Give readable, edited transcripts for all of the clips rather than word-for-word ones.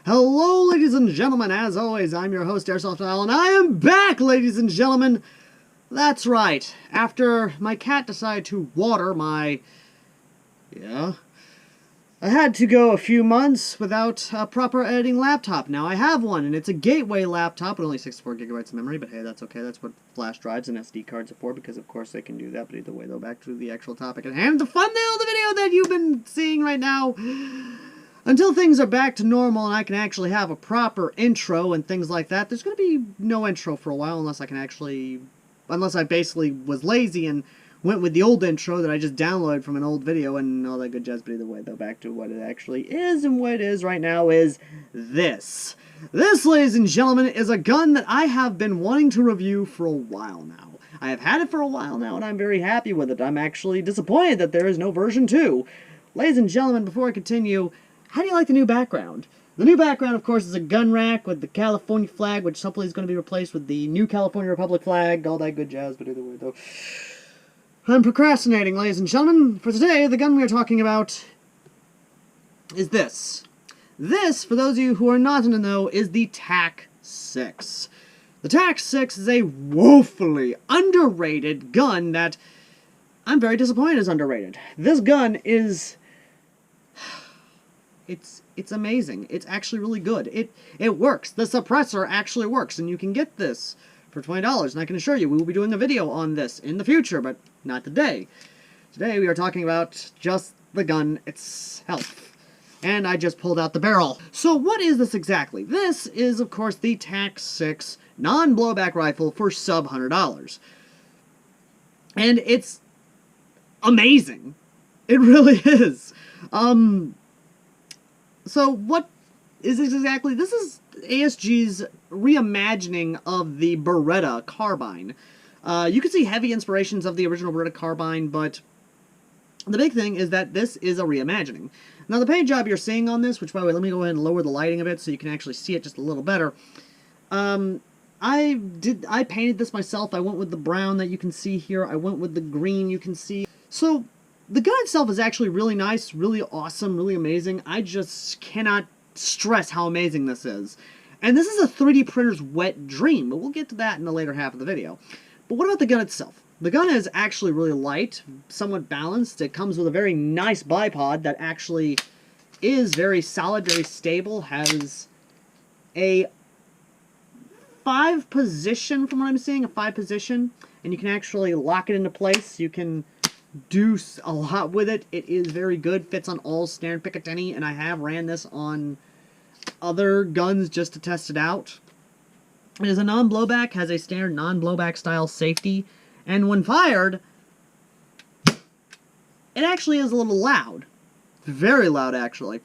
Hello, ladies and gentlemen. As always, I'm your host, AirsoftAL, and I am back, ladies and gentlemen. That's right. After my cat decided to water my... I had to go a few months without a proper editing laptop. Now I have one, and it's a gateway laptop with only 64 gigabytes of memory, but hey, that's okay. That's what flash drives and SD cards are for, because of course they can do that. But either way, though, back to the actual topic at hand. The thumbnail of the video that you've been seeing right now. Until things are back to normal and I can actually have a proper intro and things like that, there's going to be no intro for a while unless I basically was lazy and went with the old intro that I just downloaded from an old video and all that good jazz. But either way, though, back to what it actually is, and what it is right now is this. This, ladies and gentlemen, is a gun that I have been wanting to review for a while now. I have had it for a while now and I'm very happy with it. I'm actually disappointed that there is no version 2. Ladies and gentlemen, before I continue, how do you like the new background? The new background, of course, is a gun rack with the California flag, which hopefully is going to be replaced with the new California Republic flag, all that good jazz, but either way, though. I'm procrastinating, ladies and gentlemen. For today, the gun we are talking about is this. This, for those of you who are not in the know, is the TAC-6. The TAC-6 is a woefully underrated gun that I'm very disappointed is underrated. This gun is... It's amazing. It's actually really good. It works. The suppressor actually works, and you can get this for $20, and I can assure you we will be doing a video on this in the future, but not today. Today we are talking about just the gun itself. And I just pulled out the barrel. So what is this exactly? This is, of course, the TAC-6 non-blowback rifle for sub $100. And it's amazing. It really is. So what is this exactly? This is ASG's reimagining of the Beretta carbine. You can see heavy inspirations of the original Beretta carbine, but the big thing is that this is a reimagining. Now the paint job you're seeing on this, which by the way, let me go ahead and lower the lighting a bit so you can actually see it just a little better. I painted this myself. I went with the brown that you can see here. I went with the green you can see. So the gun itself is actually really nice, really awesome, really amazing. I just cannot stress how amazing this is. And this is a 3D printer's wet dream, but we'll get to that in the later half of the video. But what about the gun itself? The gun is actually really light, somewhat balanced. It comes with a very nice bipod that actually is very solid, very stable, has a 5-position, from what I'm seeing, a 5-position, and you can actually lock it into place. You can do a lot with it. It is very good, fits on all standard Picatinny, and I have ran this on other guns just to test it out. It is a non-blowback, has a standard non-blowback style safety, and when fired, it actually is a little loud. Very loud, actually.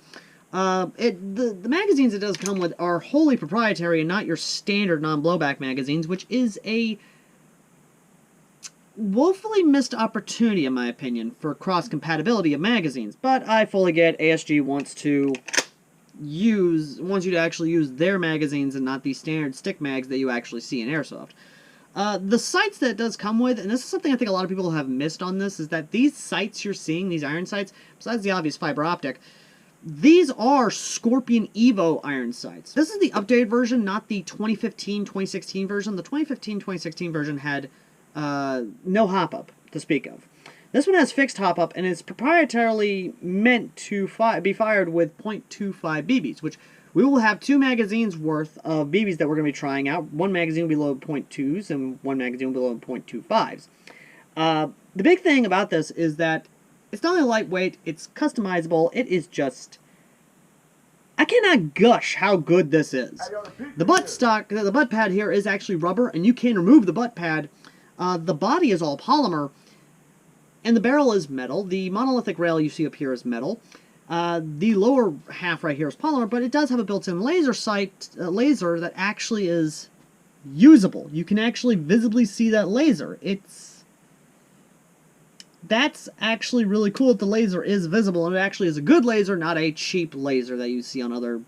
The magazines it does come with are wholly proprietary and not your standard non-blowback magazines, which is a woefully missed opportunity, in my opinion, for cross-compatibility of magazines. But I fully get ASG wants you to actually use their magazines and not the standard stick mags that you actually see in Airsoft. The sights that it does come with, and this is something I think a lot of people have missed on this, is that these sights you're seeing, these iron sights, besides the obvious fiber optic, these are Scorpion Evo iron sights. This is the updated version, not the 2015-2016 version. The 2015-2016 version had no hop-up to speak of. This one has fixed hop-up and is proprietarily meant to be fired with .25 BBs, which we will have 2 magazines worth of BBs that we're going to be trying out. One magazine will be loaded .2s and one magazine will be loaded .25s. The big thing about this is that it's not only lightweight, it's customizable, it is just... I cannot gush how good this is. The butt pad here is actually rubber, and you can remove the butt pad. The body is all polymer, and the barrel is metal. The monolithic rail you see up here is metal. The lower half right here is polymer, but it does have a built-in laser sight, laser that actually is usable. You can actually visibly see that laser. That's actually really cool that the laser is visible, and it actually is a good laser, not a cheap laser that you see on other...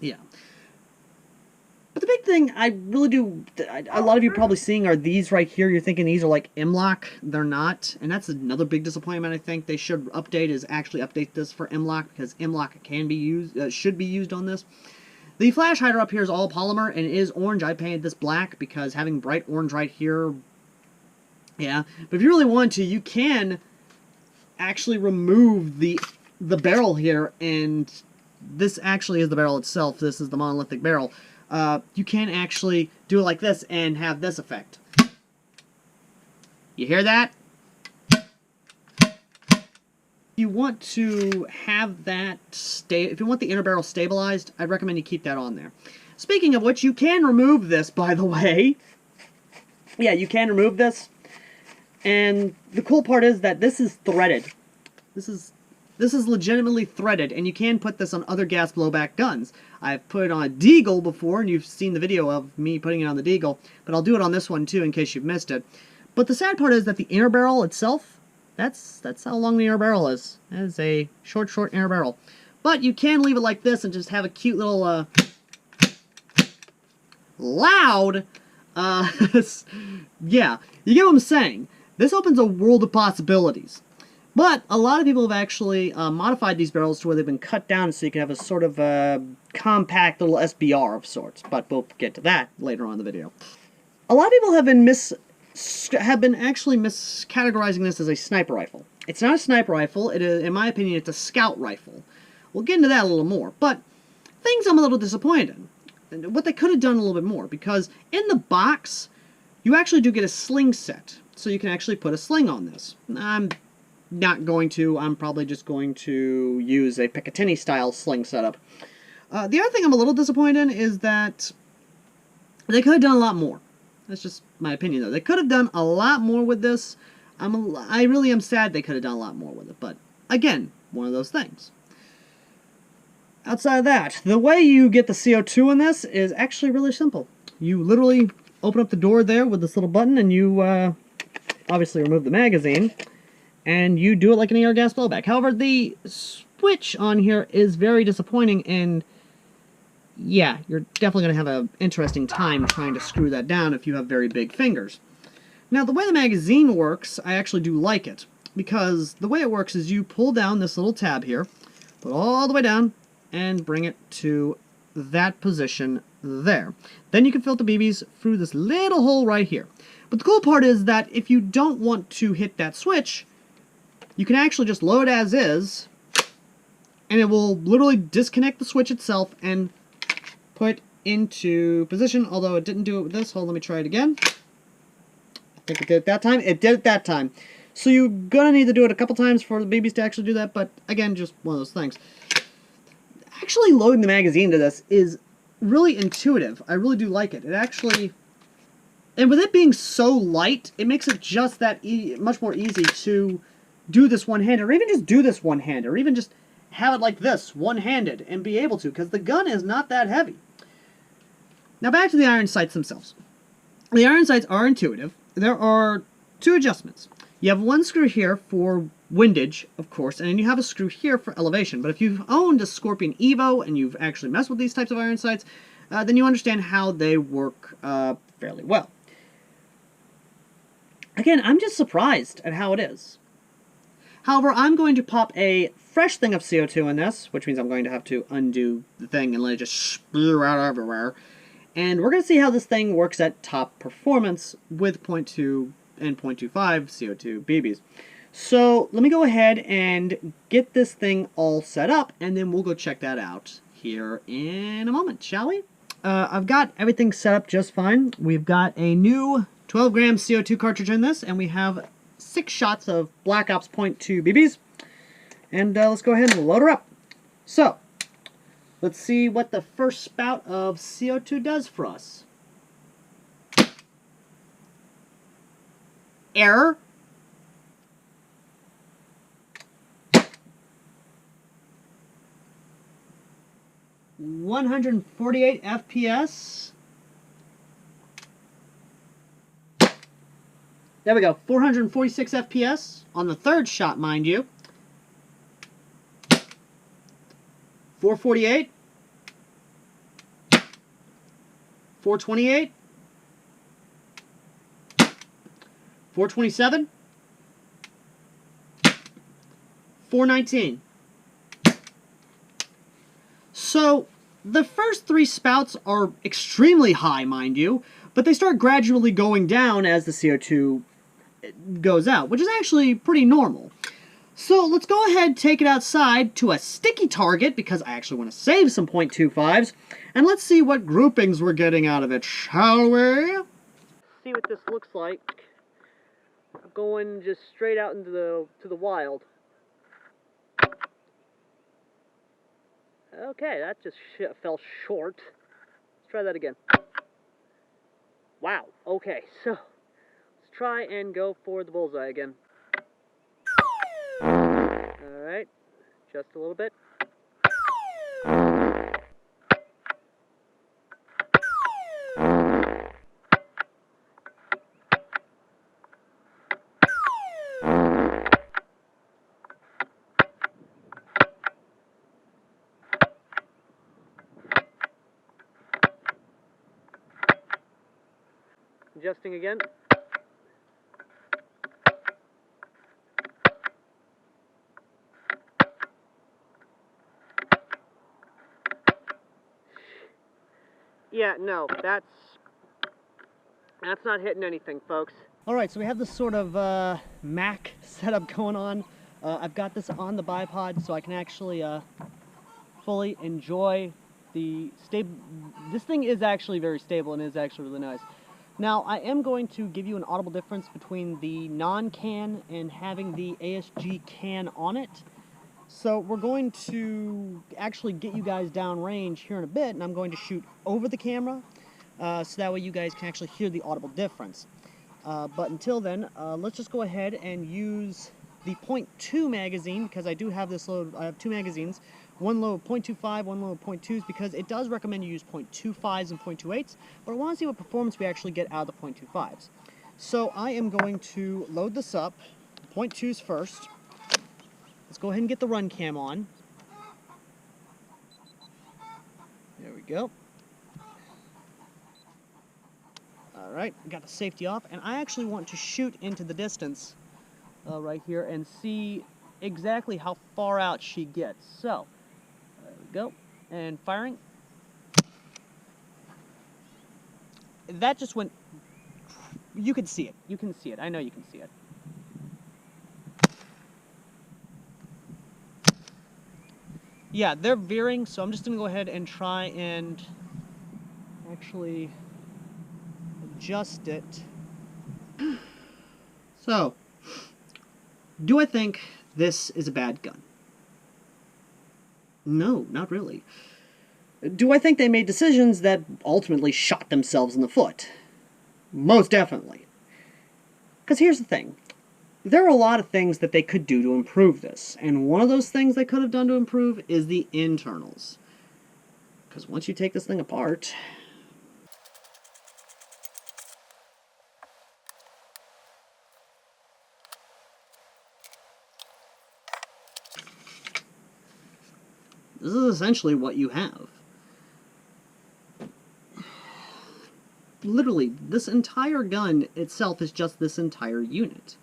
Yeah. But the big thing I really do, a lot of you probably seeing are these right here. You're thinking these are like M-LOK. They're not, and that's another big disappointment. I think they should actually update this for M-LOK, because M-LOK can be used, should be used on this. The flash hider up here is all polymer, and it is orange. I painted this black because having bright orange right here, yeah. But if you really want to, you can actually remove the barrel here, and this actually is the barrel itself. This is the monolithic barrel. You can actually do it like this and have this effect. You hear that? If you want to have that if you want the inner barrel stabilized, I'd recommend you keep that on there. Speaking of which, you can remove this, by the way. Yeah, you can remove this. And the cool part is that this is threaded. This is legitimately threaded, and you can put this on other gas blowback guns. I've put it on a Deagle before, and you've seen the video of me putting it on the Deagle, but I'll do it on this one too in case you've missed it. But the sad part is that the inner barrel itself, that's how long the inner barrel is. That is a short inner barrel. But you can leave it like this and just have a cute little, loud, yeah, you get what I'm saying. This opens a world of possibilities. But a lot of people have actually modified these barrels to where they've been cut down so you can have a sort of compact little SBR of sorts. But we'll get to that later on in the video. A lot of people have been actually miscategorizing this as a sniper rifle. It's not a sniper rifle. It is, in my opinion, it's a scout rifle. We'll get into that a little more. But things I'm a little disappointed in. What they could have done a little bit more, because in the box, you actually do get a sling set. So you can actually put a sling on this. I'm not going to. I'm probably just going to use a Picatinny style sling setup. The other thing I'm a little disappointed in is that they could have done a lot more. That's just my opinion, though. They could have done a lot more with this. I really am sad they could have done a lot more with it. But again, one of those things. Outside of that, the way you get the CO2 in this is actually really simple. You literally open up the door there with this little button, and you obviously remove the magazine, and you do it like an air gas blowback. However, the switch on here is very disappointing, and yeah, you're definitely going to have an interesting time trying to screw that down if you have very big fingers. Now, the way the magazine works, I actually do like it, because the way it works is you pull down this little tab here, put it all the way down, and bring it to that position there. Then you can filter BBs through this little hole right here. But the cool part is that if you don't want to hit that switch, you can actually just load as is, and it will literally disconnect the switch itself and put into position, although it didn't do it with this. Hold on, let me try it again. I think it did it that time. It did it that time. So you're going to need to do it a couple times for the BBs to actually do that, but again, just one of those things. Actually loading the magazine to this is really intuitive. I really do like it. It actually, and with it being so light, it makes it just that much more easy to do this one-handed, or even just do this one-handed, or even just have it like this, one-handed, and be able to, because the gun is not that heavy. Now back to the iron sights themselves. The iron sights are intuitive. There are two adjustments. You have one screw here for windage, of course, and then you have a screw here for elevation. But if you've owned a Scorpion Evo and you've actually messed with these types of iron sights, then you understand how they work fairly well. Again, I'm just surprised at how it is. However, I'm going to pop a fresh thing of CO2 in this, which means I'm going to have to undo the thing and let it just spew out everywhere. And we're going to see how this thing works at top performance with 0.2 and 0.25 CO2 BBs. So let me go ahead and get this thing all set up, and then we'll go check that out here in a moment, shall we? I've got everything set up just fine. We've got a new 12-gram CO2 cartridge in this, and we have 6 shots of Black Ops 0.2 BBs. And let's go ahead and load her up. So, let's see what the first spout of CO2 does for us. Error. .148 FPS. There we go, 446 FPS on the third shot, mind you. 448. 428, 427, 419. So, the first three spouts are extremely high, mind you, but they start gradually going down as the CO2 goes out, which is actually pretty normal. So let's go ahead, take it outside to a sticky target, because I actually want to save some .25s, and let's see what groupings we're getting out of it, shall we? See what this looks like going just straight out into the wild. Okay, that just fell short. Let's try that again. Wow, okay, so let's try and go for the bullseye again. Alright, just a little bit. Adjusting again. Yeah, no, that's not hitting anything, folks. Alright, so we have this sort of Mac setup going on. I've got this on the bipod so I can actually fully enjoy the this thing is actually very stable and is actually really nice. Now, I am going to give you an audible difference between the non-can and having the ASG can on it. So we're going to actually get you guys down range here in a bit, and I'm going to shoot over the camera, so that way you guys can actually hear the audible difference. But until then, let's just go ahead and use the .2 magazine, because I do have this load. I have two magazines, one load of .25, one load of .2s, because it does recommend you use .25s and .28s, but I want to see what performance we actually get out of the .25s. So I am going to load this up, .2s first. Let's go ahead and get the run cam on. There we go. Alright, got the safety off, and I actually want to shoot into the distance right here and see exactly how far out she gets. So, there we go, and firing. That just went, you can see it, I know you can see it. Yeah, they're veering, so I'm just going to go ahead and try and actually adjust it. So, do I think this is a bad gun? No, not really. Do I think they made decisions that ultimately shot themselves in the foot? Most definitely. Because here's the thing. There are a lot of things that they could do to improve this, and one of those things they could have done to improve is the internals. Because once you take this thing apart... this is essentially what you have. Literally, this entire gun itself is just this entire unit.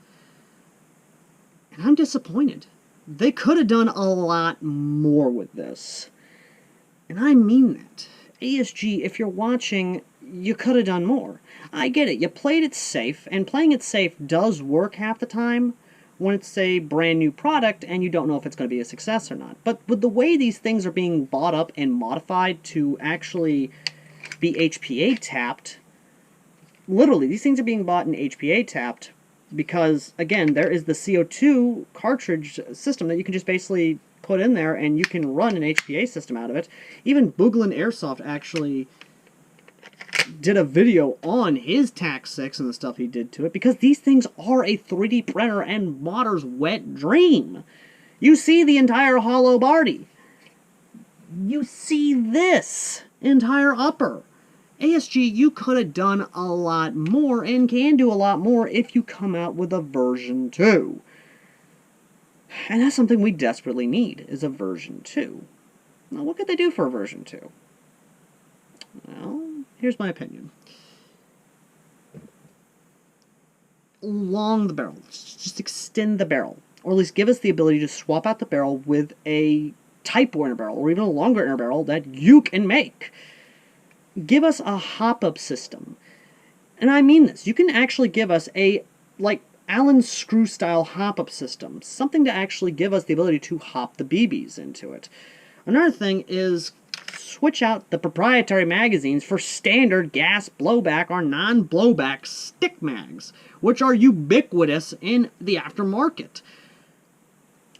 And I'm disappointed. They could have done a lot more with this. And I mean that. ASG, if you're watching, you could have done more. I get it, you played it safe, and playing it safe does work half the time when it's a brand new product and you don't know if it's going to be a success or not. But with the way these things are being bought up and modified to actually be HPA tapped, literally, these things are being bought and HPA tapped because, again, there is the CO2 cartridge system that you can just basically put in there and you can run an HPA system out of it. Even Booglin Airsoft actually did a video on his TAC 6 and the stuff he did to it, because these things are a 3D printer and modder's wet dream. You see the entire hollow body. You see this entire upper. ASG, you could have done a lot more and can do a lot more if you come out with a version 2. And that's something we desperately need, is a version 2. Now, what could they do for a version 2? Well, Here's my opinion. Along the barrel. Just extend the barrel. Or at least give us the ability to swap out the barrel with a Type 4 inner barrel, or even a longer inner barrel that you can make. Give us a hop-up system. And I mean this. You can actually give us a, like, Allen screw-style hop-up system. Something to actually give us the ability to hop the BBs into it. Another thing is switch out the proprietary magazines for standard gas blowback or non-blowback stick mags, which are ubiquitous in the aftermarket.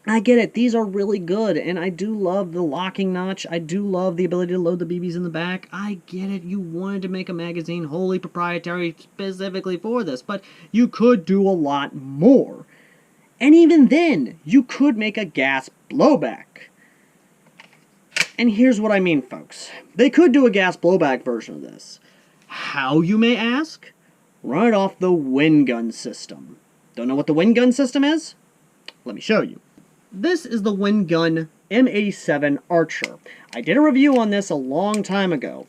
I get it, these are really good, and I do love the locking notch, I do love the ability to load the BBs in the back. I get it, you wanted to make a magazine wholly proprietary specifically for this, but you could do a lot more. And even then, you could make a gas blowback. And here's what I mean, folks. They could do a gas blowback version of this. How, you may ask? Right off the wind gun system. Don't know what the wind gun system is? Let me show you. This is the wind gun M87 Archer. I did a review on this a long time ago.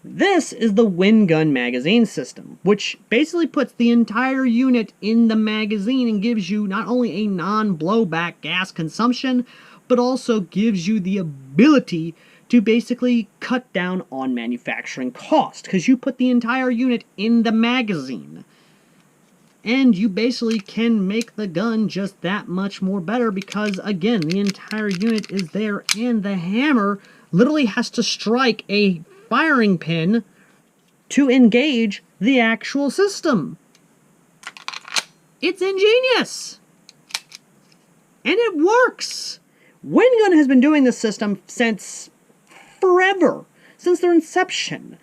This is the wind gun magazine system, which basically puts the entire unit in the magazine and gives you not only a non-blowback gas consumption, but also gives you the ability to basically cut down on manufacturing cost, because you put the entire unit in the magazine. And you basically can make the gun just that much more better because, again, the entire unit is there and the hammer literally has to strike a firing pin to engage the actual system. It's ingenious! And it works! Wind Gun has been doing this system since forever, since their inception.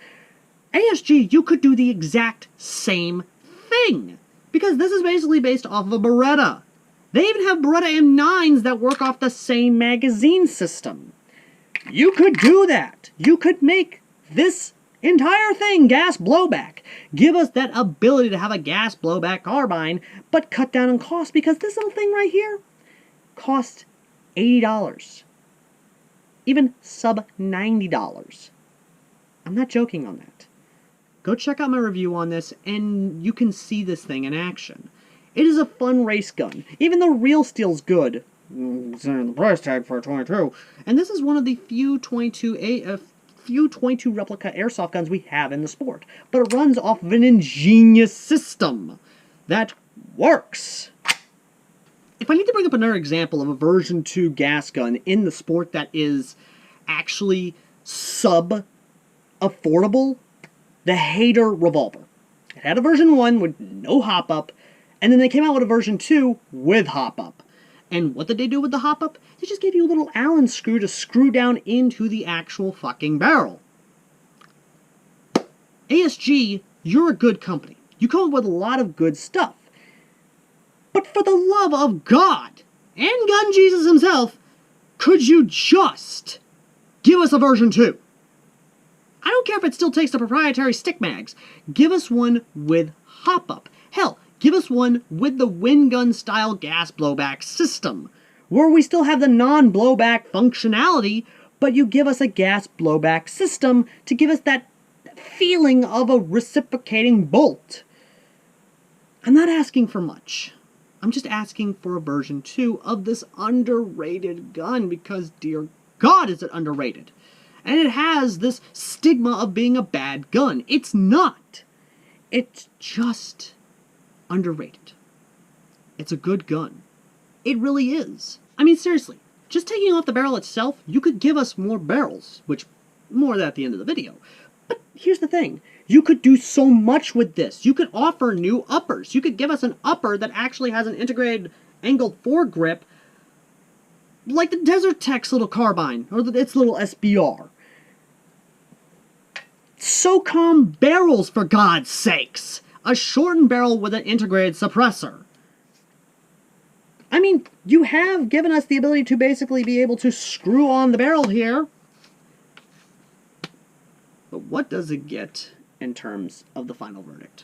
ASG, you could do the exact same thing. Because this is basically based off of a Beretta. They even have Beretta M9s that work off the same magazine system. You could do that. You could make this entire thing gas blowback. Give us that ability to have a gas blowback carbine, but cut down on cost, because this little thing right here costs $80. Even sub $90. I'm not joking on that. Go check out my review on this, and you can see this thing in action. It is a fun race gun. Even the real steel's good. Considering the price tag for a 22. And this is one of the few 22 replica airsoft guns we have in the sport. But it runs off of an ingenious system that works. If I need to bring up another example of a version 2 gas gun in the sport that is actually sub-affordable, the Hater revolver. It had a version 1 with no hop-up, and then they came out with a version 2 with hop-up. And what did they do with the hop-up? They just gave you a little Allen screw to screw down into the actual fucking barrel. ASG, you're a good company. You come up with a lot of good stuff. But for the love of God, and Gun Jesus himself, could you just give us a version 2? I don't care if it still takes the proprietary stick mags. Give us one with hop-up. Hell, give us one with the wind gun style gas blowback system, where we still have the non-blowback functionality, but you give us a gas blowback system to give us that feeling of a reciprocating bolt. I'm not asking for much. I'm just asking for a version 2 of this underrated gun, because dear God is it underrated. And it has this stigma of being a bad gun. It's not. It's just underrated. It's a good gun. It really is. I mean, seriously, just taking off the barrel itself, you could give us more barrels, which, more of that at the end of the video. But here's the thing. You could do so much with this. You could offer new uppers. You could give us an upper that actually has an integrated angled foregrip, like the Desert Tech's little carbine, or its little SBR. SOCOM barrels, for God's sakes! A shortened barrel with an integrated suppressor. I mean, you have given us the ability to basically be able to screw on the barrel here. But what does it get in terms of the final verdict?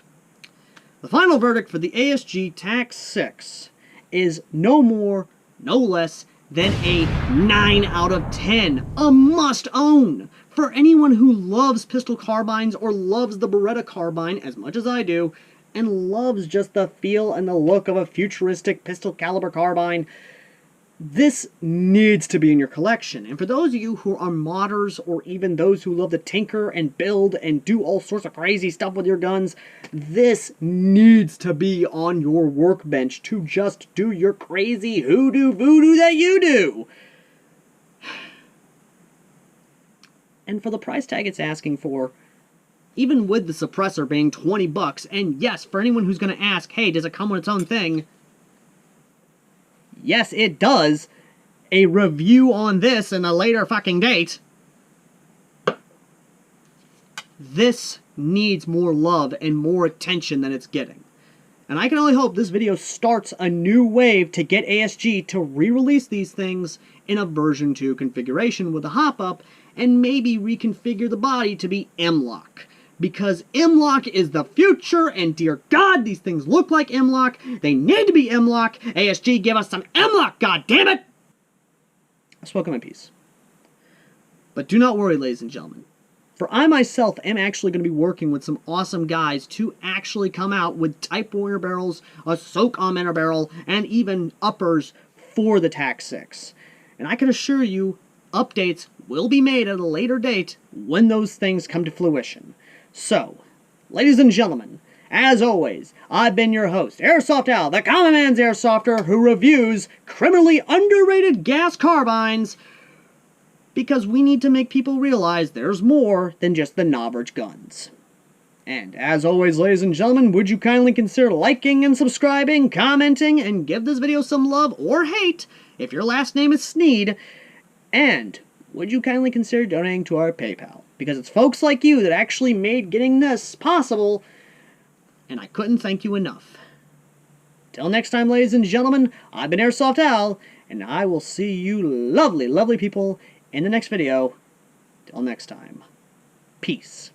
The final verdict for the ASG TAC 6 is no more, no less then a 9 out of 10. A must-own! For anyone who loves pistol carbines or loves the Beretta carbine as much as I do, and loves just the feel and the look of a futuristic pistol caliber carbine, this needs to be in your collection. And for those of you who are modders, or even those who love to tinker and build and do all sorts of crazy stuff with your guns, this needs to be on your workbench to just do your crazy hoodoo voodoo that you do. And for the price tag it's asking for, even with the suppressor being 20 bucks, and yes, for anyone who's going to ask, hey, does it come with its own thing? Yes, it does. A review on this in a later fucking date. This needs more love and more attention than it's getting. And I can only hope this video starts a new wave to get ASG to re-release these things in a version 2 configuration with a hop-up, and maybe reconfigure the body to be M-LOK. Because M-LOK is the future, and dear God, these things look like M-LOK. They need to be M-LOK. ASG, give us some M-LOK, goddammit! I've spoken my piece. But do not worry, ladies and gentlemen. For I myself am actually going to be working with some awesome guys to actually come out with Type Warrior barrels, a soak augmenter barrel, and even uppers for the TAC-6. And I can assure you, updates will be made at a later date when those things come to fruition. So, ladies and gentlemen, as always, I've been your host, AirsoftAL, the common man's airsofter who reviews criminally underrated gas carbines, because we need to make people realize there's more than just the knobberage guns. And as always, ladies and gentlemen, would you kindly consider liking and subscribing, commenting, and give this video some love or hate if your last name is Sneed, and would you kindly consider donating to our PayPal? Because it's folks like you that actually made getting this possible, and I couldn't thank you enough. Till next time, ladies and gentlemen, I've been AirsoftAL, and I will see you lovely, lovely people in the next video. Till next time, peace.